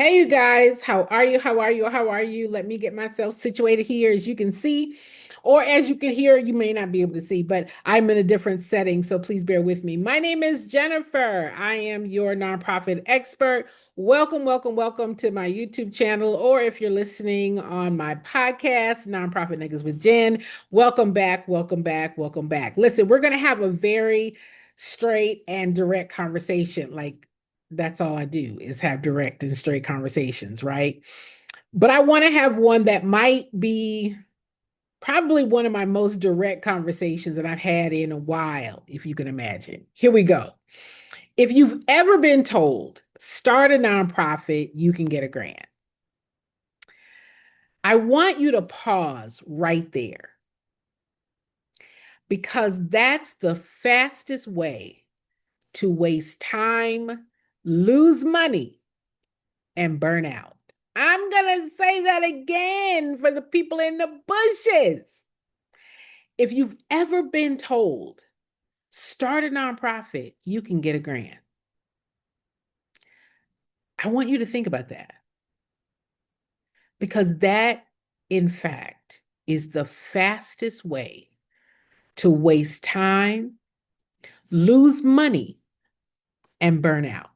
Hey, you guys, how are you? How are you? How are you? Let me get myself situated here. As you can see, or as you can hear, you may not be able to see, but I'm in a different setting, so please bear with me. My name is Jennifer. I am your nonprofit expert. Welcome, welcome, welcome to my YouTube channel, or if you're listening on my podcast, Nonprofit Niggas with Jen, welcome back, welcome back, welcome back. Listen, we're going to have a very straight and direct conversation. Like, that's all I do is have direct and straight conversations, right? But I want to have one that might be probably one of my most direct conversations that I've had in a while, if you can imagine. Here we go. If you've ever been told, start a nonprofit, you can get a grant. I want you to pause right there because that's the fastest way to waste time, lose money, and burn out. I'm going to say that again for the people in the bushes. If you've ever been told, start a nonprofit, you can get a grant. I want you to think about that because that, in fact, is the fastest way to waste time, lose money, and burn out.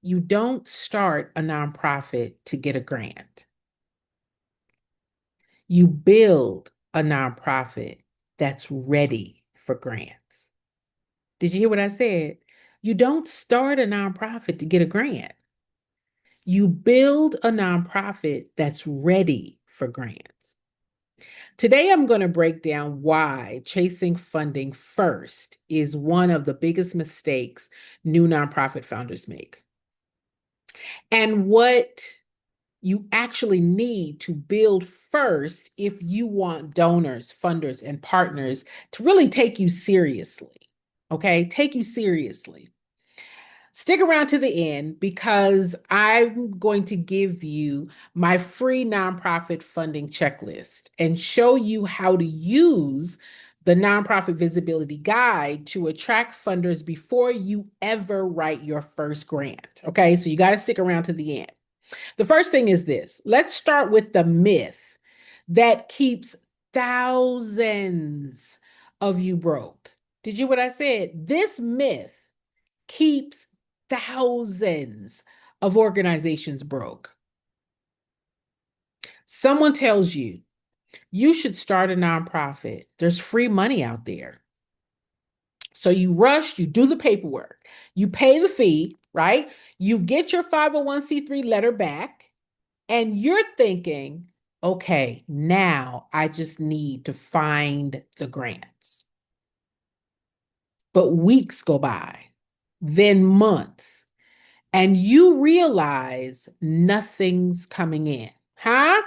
You don't start a nonprofit to get a grant. You build a nonprofit that's ready for grants. Did you hear what I said? You don't start a nonprofit to get a grant. You build a nonprofit that's ready for grants. Today, I'm going to break down why chasing funding first is one of the biggest mistakes new nonprofit founders make, and what you actually need to build first if you want donors, funders, and partners to really take you seriously. Okay, take you seriously. Stick around to the end because I'm going to give you my free nonprofit funding checklist and show you how to use the Nonprofit Visibility Guide to attract funders before you ever write your first grant. Okay, so you got to stick around to the end. The first thing is this. Let's start with the myth that keeps thousands of you broke. Did you hear what I said? This myth keeps thousands of organizations broke. Someone tells you you should start a nonprofit. There's free money out there. So you rush, you do the paperwork, you pay the fee, right? You get your 501c3 letter back, and you're thinking, okay, now I just need to find the grants. But weeks go by, then months, and you realize nothing's coming in. Huh?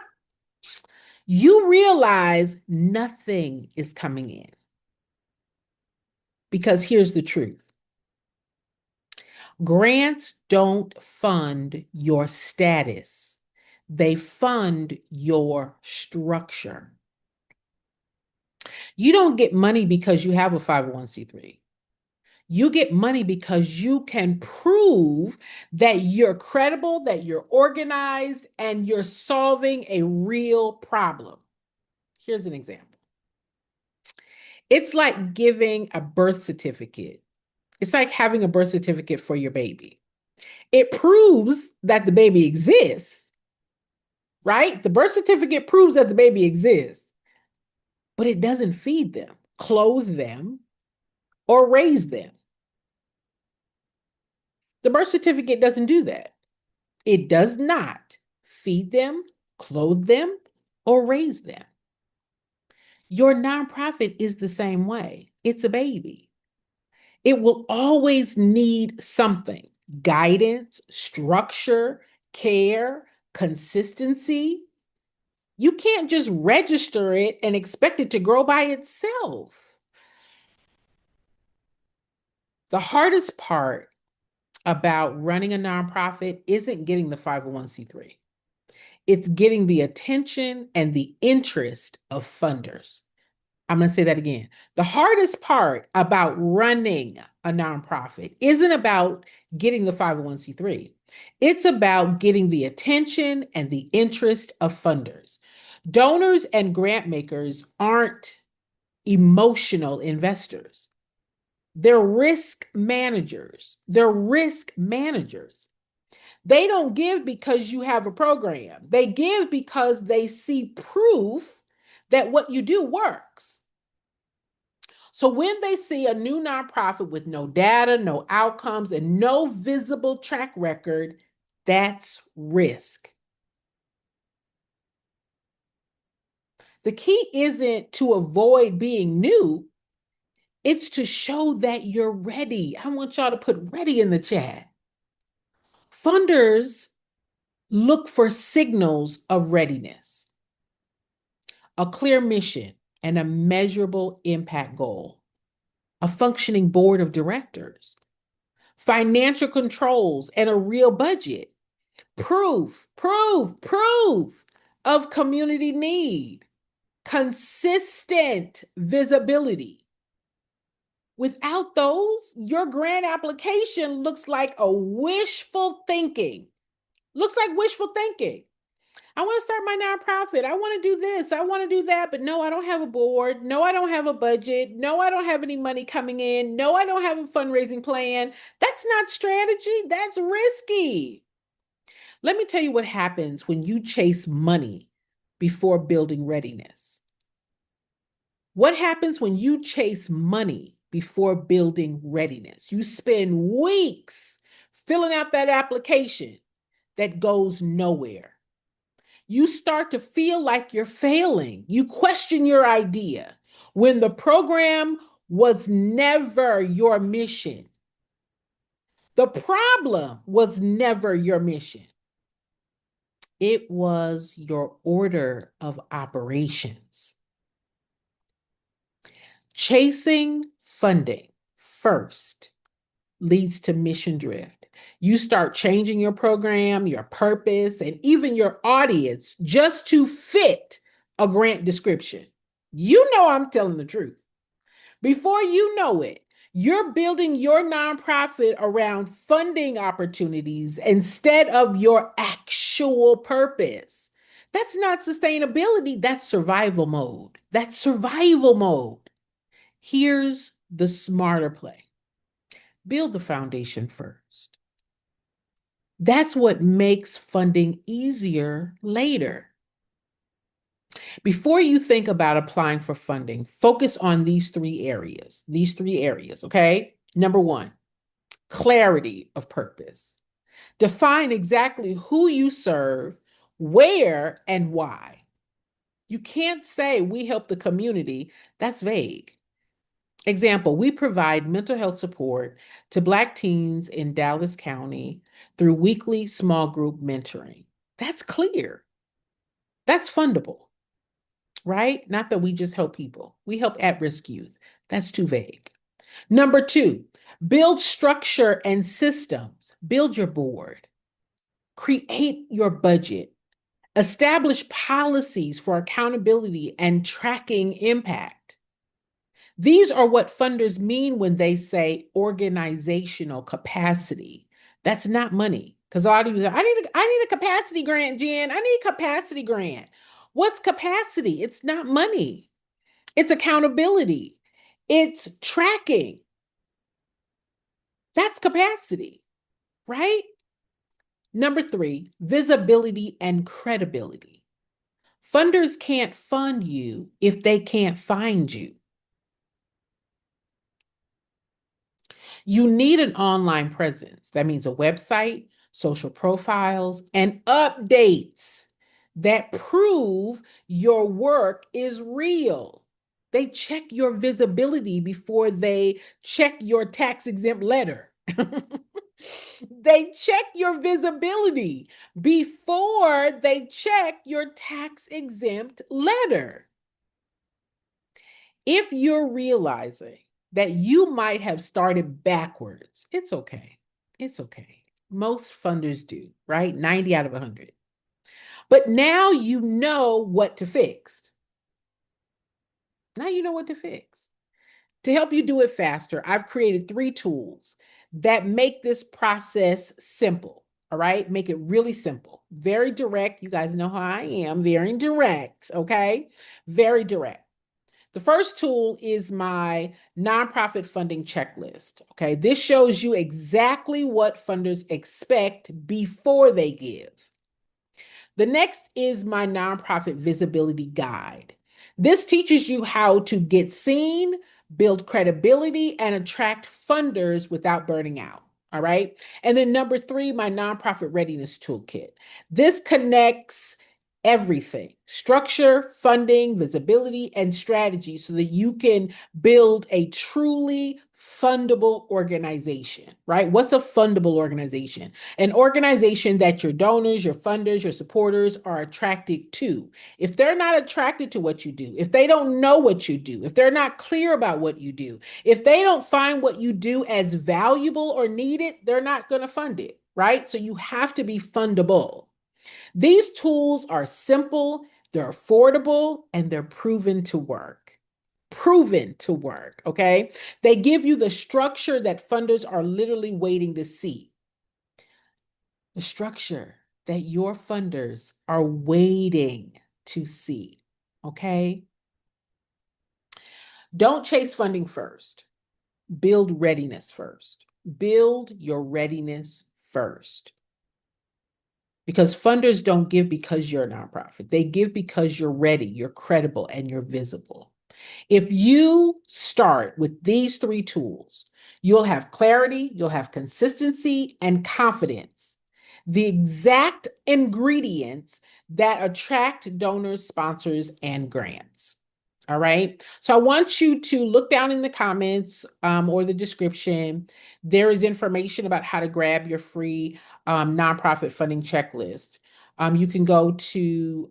You realize nothing is coming in. Because here's the truth. Grants don't fund your status. They fund your structure. You don't get money because you have a 501c3. You get money because you can prove that you're credible, that you're organized, and you're solving a real problem. Here's an example. It's like giving a birth certificate. It's like having a birth certificate for your baby. It proves that the baby exists, right? The birth certificate proves that the baby exists, but it doesn't feed them, clothe them, or raise them. The birth certificate doesn't do that. It does not feed them, clothe them, or raise them. Your nonprofit is the same way. It's a baby. It will always need something: guidance, structure, care, consistency. You can't just register it and expect it to grow by itself. The hardest part about running a nonprofit isn't getting the 501c3. It's getting the attention and the interest of funders. I'm going to say that again. The hardest part about running a nonprofit isn't about getting the 501c3. It's about getting the attention and the interest of funders. Donors and grant makers aren't emotional investors. They're risk managers. They're risk managers. They don't give because you have a program. They give because they see proof that what you do works. So when they see a new nonprofit with no data, no outcomes, and no visible track record, that's risk. The key isn't to avoid being new, it's to show that you're ready. I want y'all to put ready in the chat. Funders look for signals of readiness, a clear mission, and a measurable impact goal, a functioning board of directors, financial controls, and a real budget, proof of community need, consistent visibility. Without those, your grant application looks like wishful thinking. Looks like wishful thinking. I want to start my nonprofit. I want to do this. I want to do that. But no, I don't have a board. No, I don't have a budget. No, I don't have any money coming in. No, I don't have a fundraising plan. That's not strategy. That's risky. Let me tell you what happens when you chase money before building readiness. What happens when you chase money before building readiness? You spend weeks filling out that application that goes nowhere. You start to feel like you're failing. You question your idea when the program was never your mission. The problem was never your mission. It was your order of operations. Chasing funding first leads to mission drift. You start changing your program, your purpose, and even your audience just to fit a grant description. You know I'm telling the truth. Before you know it, you're building your nonprofit around funding opportunities instead of your actual purpose. That's not sustainability, that's survival mode. That's survival mode. Here's the smarter play. Build the foundation first. That's what makes funding easier later. Before you think about applying for funding, focus on these three areas. Okay? Number one, clarity of purpose. Define exactly who you serve, where, and why. You can't say we help the community. That's vague. Example, we provide mental health support to Black teens in Dallas County through weekly small group mentoring. That's clear. That's fundable, right? Not that we just help people. We help at-risk youth. That's too vague. Number two, build structure and systems. Build your board. Create your budget. Establish policies for accountability and tracking impact. These are what funders mean when they say organizational capacity. That's not money. Because a lot of you say, I need a capacity grant, Jen. I need a capacity grant. What's capacity? It's not money. It's accountability. It's tracking. That's capacity, right? Number three, visibility and credibility. Funders can't fund you if they can't find you. You need an online presence. That means a website, social profiles, and updates that prove your work is real. They check your visibility before they check your tax-exempt letter. They check your visibility before they check your tax-exempt letter. If you're realizing that you might have started backwards, it's okay. It's okay. Most funders do, right? 90 out of 100. But now you know what to fix. Now you know what to fix. To help you do it faster, I've created 3 tools that make this process simple. All right. Make it really simple, very direct. You guys know how I am, very direct. Okay. Very direct. The first tool is my nonprofit funding checklist. Okay. This shows you exactly what funders expect before they give. The next is my nonprofit visibility guide. This teaches you how to get seen, build credibility, and attract funders without burning out. All right. And then number 3, my nonprofit readiness toolkit. This connects everything: structure, funding, visibility, and strategy so that you can build a truly fundable organization, right? What's a fundable organization? An organization that your donors, your funders, your supporters are attracted to. If they're not attracted to what you do, if they don't know what you do, if they're not clear about what you do, if they don't find what you do as valuable or needed, they're not going to fund it, right? So you have to be fundable. These tools are simple, they're affordable, and they're proven to work. Proven to work, okay? They give you the structure that funders are literally waiting to see. The structure that your funders are waiting to see, okay? Don't chase funding first. Build readiness first. Build your readiness first. Because funders don't give because you're a nonprofit. They give because you're ready, you're credible, and you're visible. If you start with these 3 tools, you'll have clarity, you'll have consistency, and confidence. The exact ingredients that attract donors, sponsors, and grants. All right. So I want you to look down in the comments or the description. There is information about how to grab your free nonprofit funding checklist. You can go to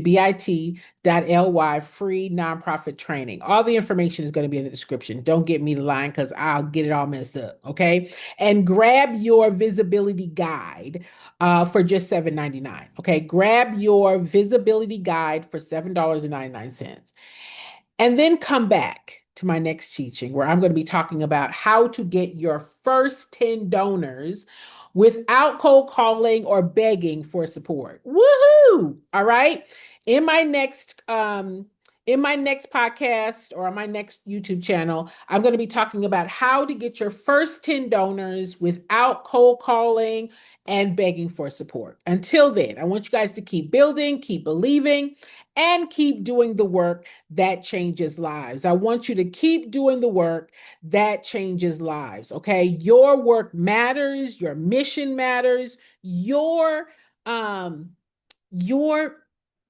bit.ly free nonprofit training. All the information is going to be in the description. Don't get me the line because I'll get it all messed up. Okay. And grab your visibility guide for just $7.99. Okay. Grab your visibility guide for $7.99. And then come back to my next teaching where I'm going to be talking about how to get your first 10 donors without cold calling or begging for support. Woohoo! All right. In my next podcast or on my next YouTube channel, I'm going to be talking about how to get your first 10 donors without cold calling and begging for support. Until then, I want you guys to keep building, keep believing, and keep doing the work that changes lives. I want you to keep doing the work that changes lives. Okay. Your work matters, your mission matters, your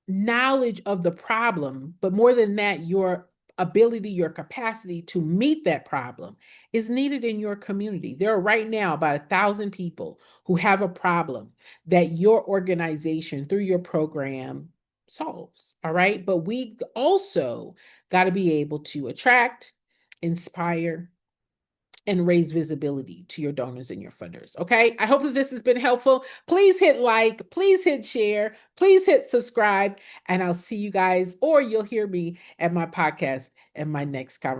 knowledge of the problem, but more than that, your ability, your capacity to meet that problem is needed in your community. There are right now about 1,000 people who have a problem that your organization, through your program, solves. All right. But we also got to be able to attract, inspire, and raise visibility to your donors and your funders. Okay. I hope that this has been helpful. Please hit like, please hit share, please hit subscribe, and I'll see you guys, or you'll hear me at my podcast and my next conversation.